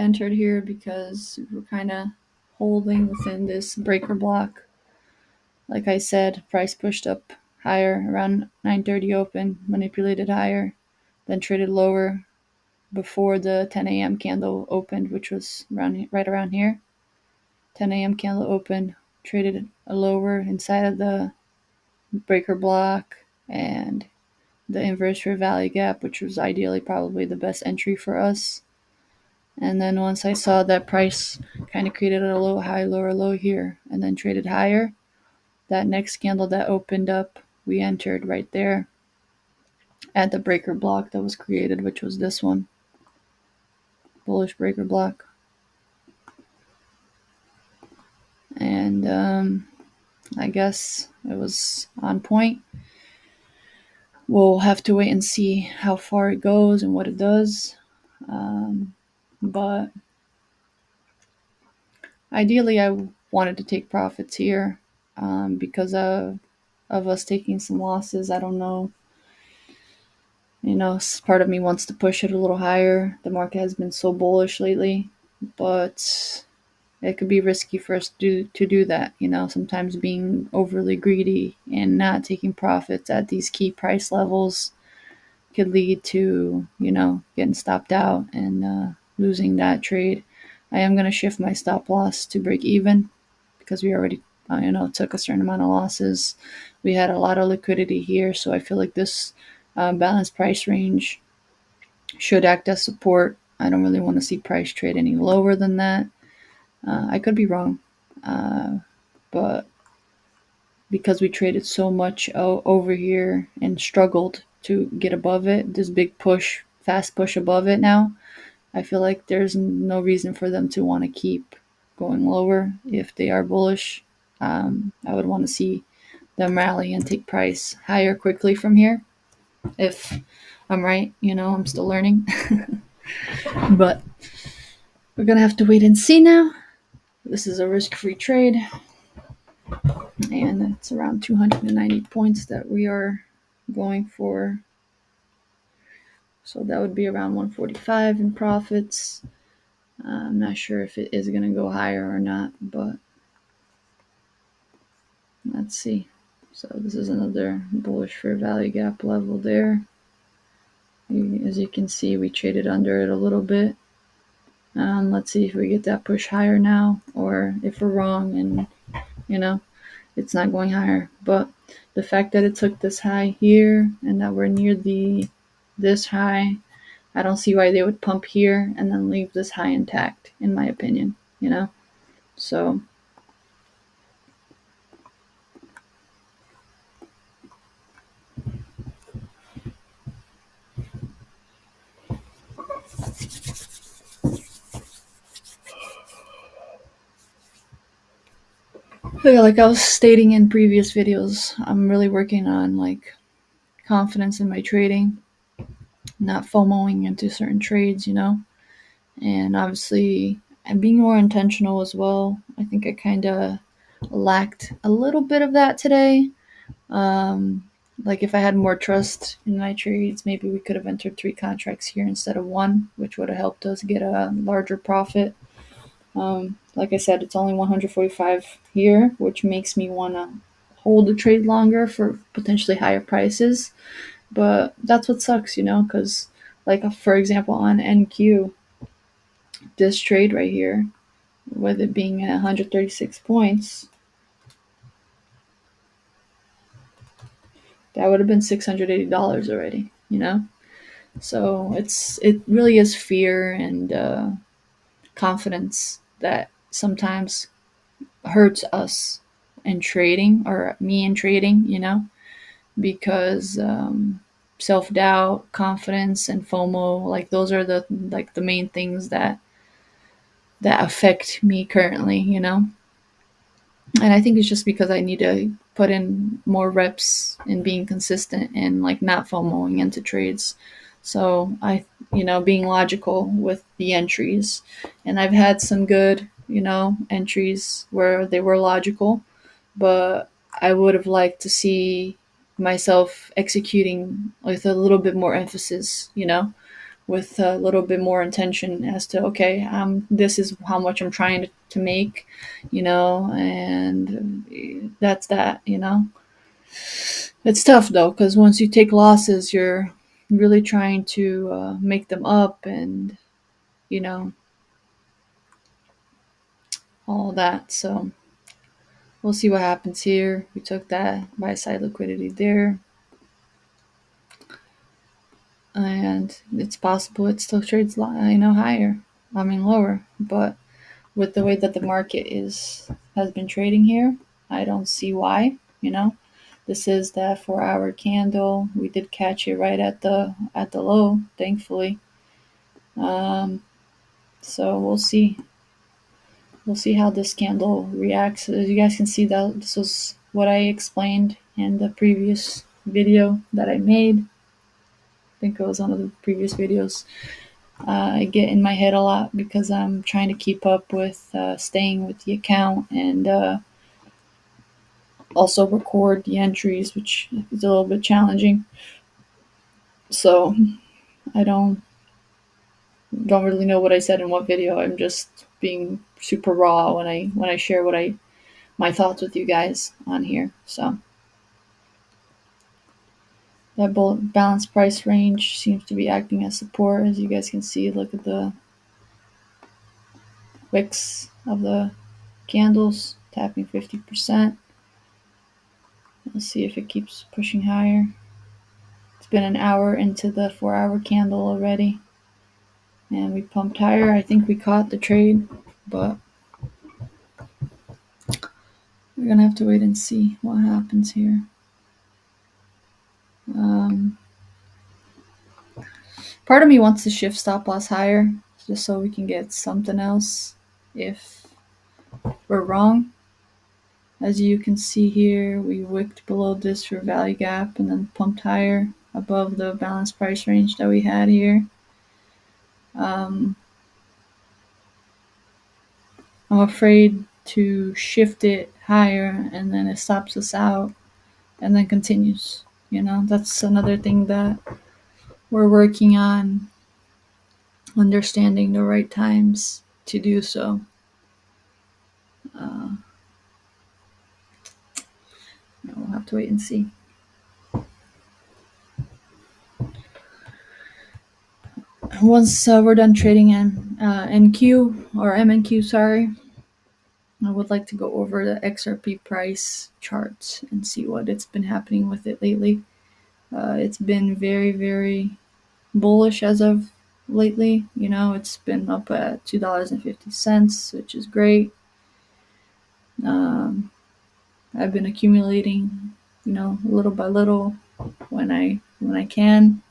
entered here because we're kind of holding within this breaker block. Like I said, price pushed up higher around 9:30 open, manipulated higher, then traded lower before the 10 a.m. candle opened, which was right around here. 10 a.m. candle opened, traded a lower inside of the breaker block and the inverse fair value gap, which was ideally probably the best entry for us. And then once I saw that price kind of created a low high, lower low here, and then traded higher, that next candle that opened up, we entered right there at the breaker block that was created, which was this one, bullish breaker block. And I guess it was on point. We'll have to wait and see how far it goes and what it does. But ideally, I wanted to take profits here because of us taking some losses. I don't know. Part of me wants to push it a little higher. The market has been so bullish lately, but it could be risky for us to do that. Sometimes being overly greedy and not taking profits at these key price levels could lead to, getting stopped out and losing that trade. I am going to shift my stop loss to break even because we already, took a certain amount of losses. We had a lot of liquidity here, so I feel like this balanced price range should act as support. I don't really want to see price trade any lower than that. I could be wrong, but because we traded so much over here and struggled to get above it, this big push, fast push above it now, I feel like there's no reason for them to want to keep going lower if they are bullish. I would want to see them rally and take price higher quickly from here. If I'm right, I'm still learning. But we're going to have to wait and see now. This is a risk-free trade, and it's around 290 points that we are going for. So that would be around 145 in profits. I'm not sure if it is going to go higher or not, but let's see. So this is another bullish fair value gap level there. As you can see, we traded under it a little bit. Let's see if we get that push higher now, or if we're wrong and, it's not going higher. But the fact that it took this high here and that we're near this high, I don't see why they would pump here and then leave this high intact, in my opinion, So like I was stating in previous videos, I'm really working on confidence in my trading, not FOMOing into certain trades, and obviously I'm being more intentional as well. I think I kind of lacked a little bit of that today. If I had more trust in my trades, maybe we could have entered 3 contracts here instead of 1, which would have helped us get a larger profit. Like I said, it's only 145 here, which makes me want to hold the trade longer for potentially higher prices. But that's what sucks, because for example, on NQ, this trade right here, with it being at 136 points, that would have been $680 already, So it really is fear and confidence that sometimes hurts us in trading, or me in trading, because self-doubt, confidence, and FOMO, those are the main things that affect me currently, And I think it's just because I need to put in more reps in being consistent and not FOMOing into trades. So being logical with the entries, and I've had some good, entries where they were logical, but I would have liked to see myself executing with a little bit more emphasis, with a little bit more intention as to, okay, this is how much I'm trying to make, and that's that. It's tough though, because once you take losses, you're really trying to make them up, and you know all that. So we'll see what happens here. We took that buy side liquidity there, and it's possible it still trades, higher. I mean lower, but with the way that the market has been trading here, I don't see why. This is that 4-hour candle. We did catch it right at the low, thankfully. Um, so we'll see. We'll see how this candle reacts. As you guys can see, that this was what I explained in the previous video that I made. I think it was one of the previous videos. I get in my head a lot because I'm trying to keep up with staying with the account, and also record the entries, which is a little bit challenging. So I don't really know what I said in what video. I'm just being super raw when I share my thoughts with you guys on here. So that balance price range seems to be acting as support, as you guys can see. Look at the wicks of the candles tapping 50%. Let's see if it keeps pushing higher. It's been an hour into the 4-hour candle already, and we pumped higher. I think we caught the trade, but we're gonna have to wait and see what happens here. Part of me wants to shift stop loss higher, just so we can get something else if we're wrong. As you can see here, we wicked below this for value gap and then pumped higher above the balanced price range that we had here. I'm afraid to shift it higher and then it stops us out and then continues. That's another thing that we're working on, understanding the right times to do so. We'll have to wait and see. Once we're done trading in NQ or MNQ, sorry, I would like to go over the XRP price charts and see what it's been happening with it lately. It's been very, very bullish as of lately. It's been up at $2.50, which is great. I've been accumulating, little by little when I can.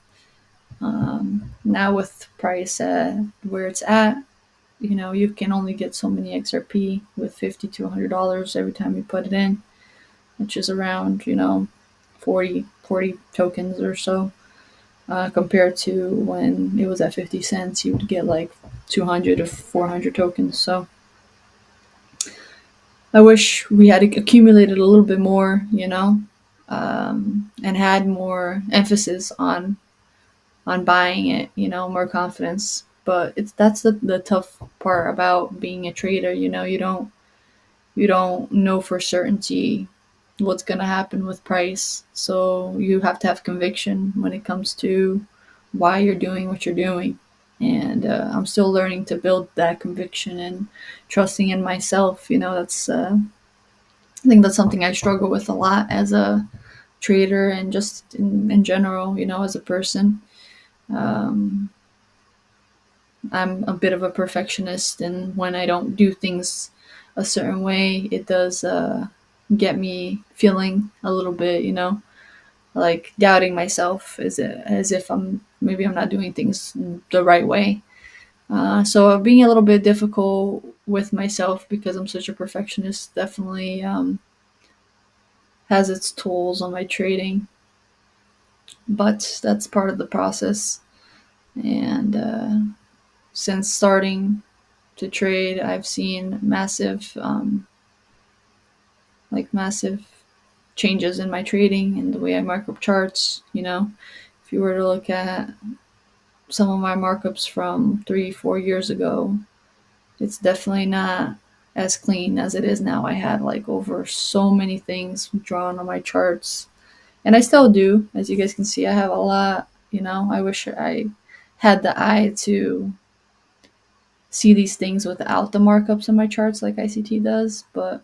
Now with price where it's at, you can only get so many XRP with $50 to $100 every time you put it in, which is around 40 tokens or so. Compared to when it was at 50 cents, you would get like 200 or 400 tokens. So I wish we had accumulated a little bit more, and had more emphasis on buying it, more confidence. But that's the tough part about being a trader. You don't know for certainty what's going to happen with price. So you have to have conviction when it comes to why you're doing what you're doing. And I'm still learning to build that conviction and trusting in myself. That's I think that's something I struggle with a lot as a trader and just in general, as a person. I'm a bit of a perfectionist, and when I don't do things a certain way, it does get me feeling a little bit, like doubting myself, as if I'm not doing things the right way. So being a little bit difficult with myself because I'm such a perfectionist definitely has its tolls on my trading, but that's part of the process. And since starting to trade, I've seen massive changes in my trading and the way I mark up charts. If you were to look at some of my markups from 3-4 years ago, it's definitely not as clean as it is now. I had like over so many things drawn on my charts, and I still do. As you guys can see, I have a lot. I wish I had the eye to see these things without the markups on my charts like ICT does, but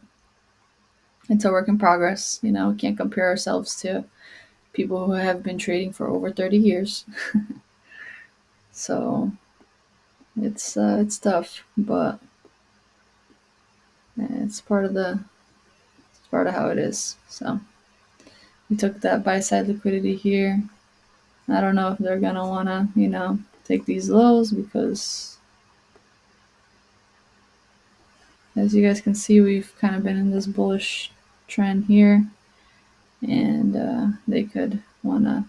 it's a work in progress. We can't compare ourselves to people who have been trading for over 30 years. So it's tough, but it's part of how it is. So we took that buy side liquidity here. I don't know if they're gonna wanna, take these lows, because as you guys can see, we've kind of been in this bullish trend here, and they could wanna,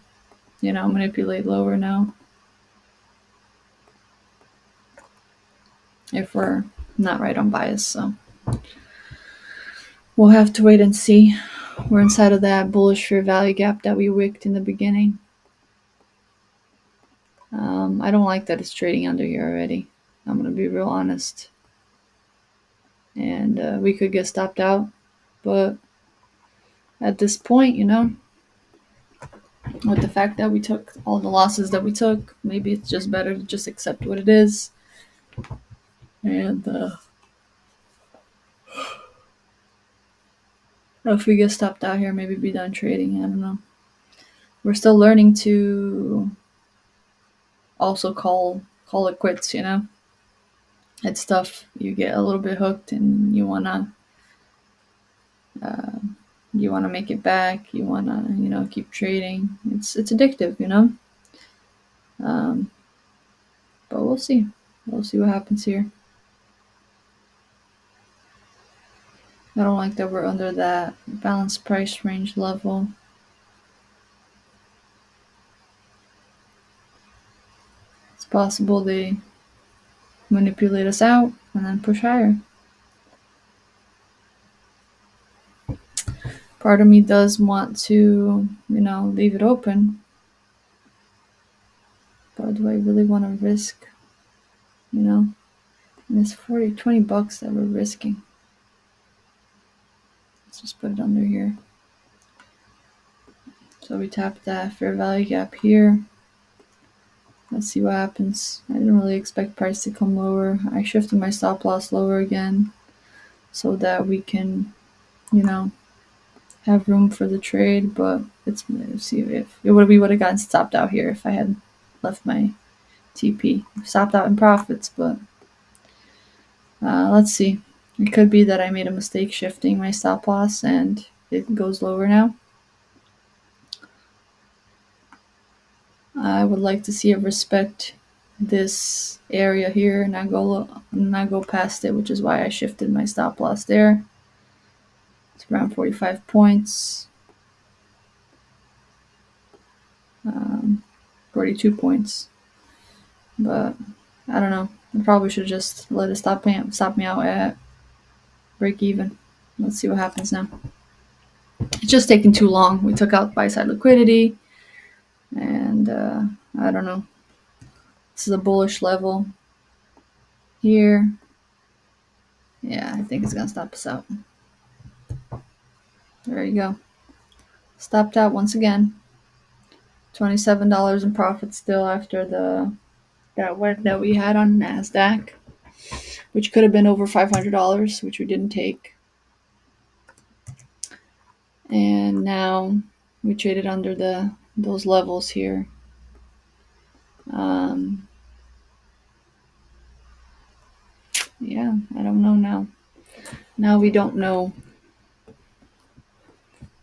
manipulate lower now if we're not right on bias. So we'll have to wait and see. We're inside of that bullish fair value gap that we wicked in the beginning. I don't like that it's trading under here already. I'm going to be real honest. And we could get stopped out. But at this point, with the fact that we took all the losses that we took, maybe it's just better to just accept what it is. And if we get stopped out here, maybe be done trading. I don't know. We're still learning to also call it quits, It's tough. You get a little bit hooked and you wanna make it back. You wanna keep trading. It's addictive, But we'll see. We'll see what happens here. I don't like that we're under that balanced price range level. It's possible they manipulate us out and then push higher. Part of me does want to, leave it open. But do I really want to risk, and it's $20 that we're risking. Let's just put it under here. So we tap that fair value gap here. Let's see what happens. I didn't really expect price to come lower. I shifted my stop loss lower again so that we can, have room for the trade. But let's see if we would have gotten stopped out here if I had left my TP. Stopped out in profits, but let's see. It could be that I made a mistake shifting my stop loss and it goes lower now. I would like to see it respect this area here and not go past it, which is why I shifted my stop loss there. It's around 45 points. 42 points. But I don't know. I probably should just let it stop me out at break even. Let's see what happens now. It's just taking too long. We took out buy side liquidity, and I don't know. This is a bullish level here. Yeah, I think it's gonna stop us out. There you go. Stopped out once again. $27 in profit still after that win that we had on NASDAQ, which could have been over $500, which we didn't take. And now we traded under those levels here. Yeah, I don't know now. Now we don't know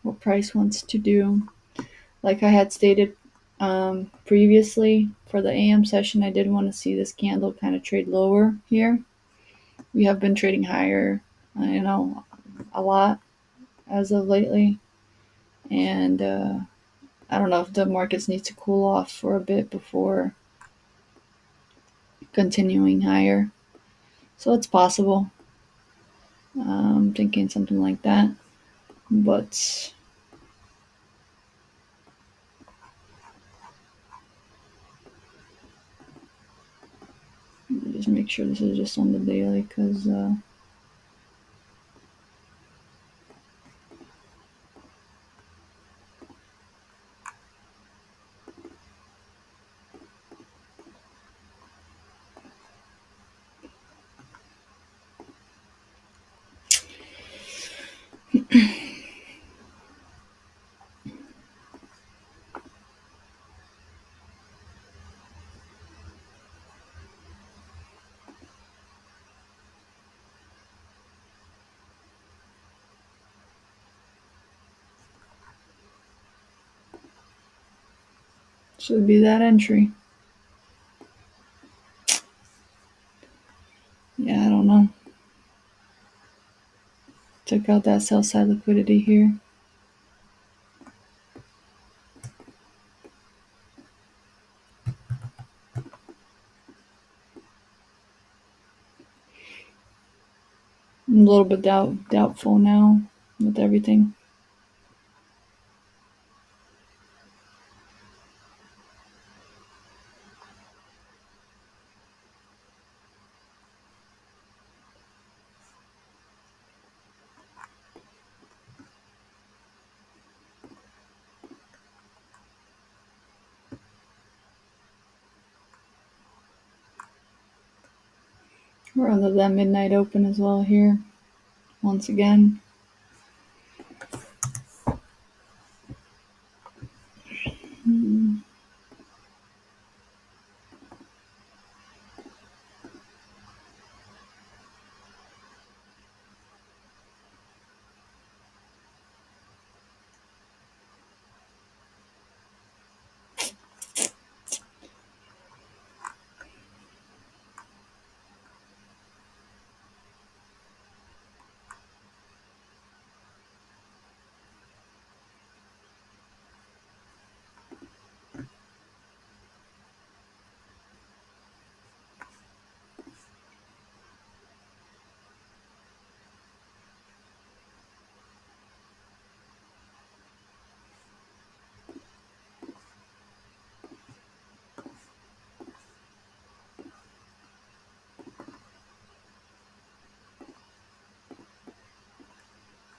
what price wants to do. Like I had stated previously for the AM session, I did want to see this candle kind of trade lower here. We have been trading higher, a lot as of lately. And I don't know if the markets need to cool off for a bit before continuing higher. So it's possible. I'm thinking something like that. But Let me just make sure this is just on the daily, because should be that entry. Yeah, I don't know. Took out that sell side liquidity here. I'm a little bit doubtful now with everything. We're under that midnight open as well here, once again.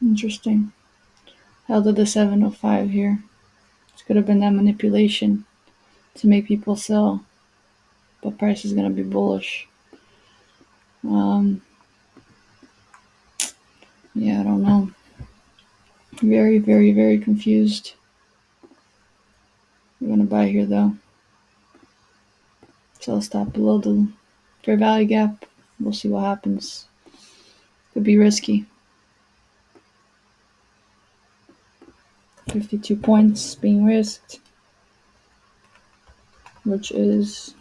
Interesting. Held at the 705 here. This could have been that manipulation to make people sell, but price is going to be bullish. Yeah, I don't know. Very, very, very confused. We're going to buy here though. Sell stop below the fair value gap. We'll see what happens. Could be risky. 52 points being risked, which is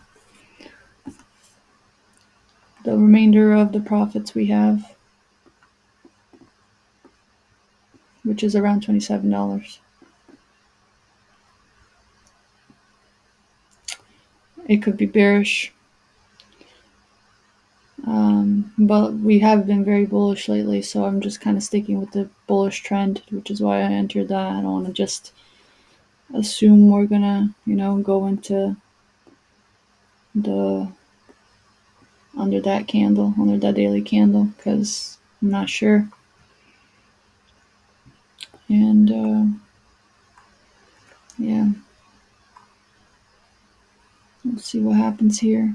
the remainder of the profits we have, which is around $27. It could be bearish, but we have been very bullish lately, so I'm just kind of sticking with the bullish trend, which is why I entered that. I don't want to just assume we're gonna, go into the under that daily candle, because I'm not sure. And yeah, we'll see what happens here.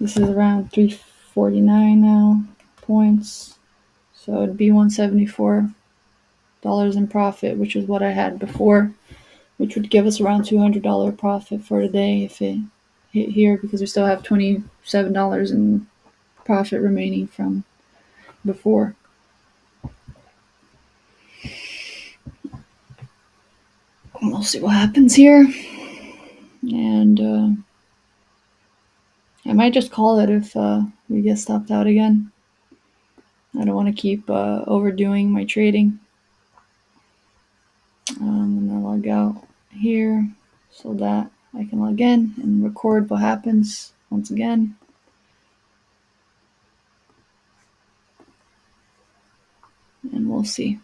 This is around 349 now points, so it'd be $174 in profit, which is what I had before, which would give us around $200 profit for today if it hit here, because we still have $27 in profit remaining from before. We'll see what happens here, and I might just call it if we get stopped out again. I don't want to keep overdoing my trading. I'm going to log out here so that I can log in and record what happens once again. And we'll see.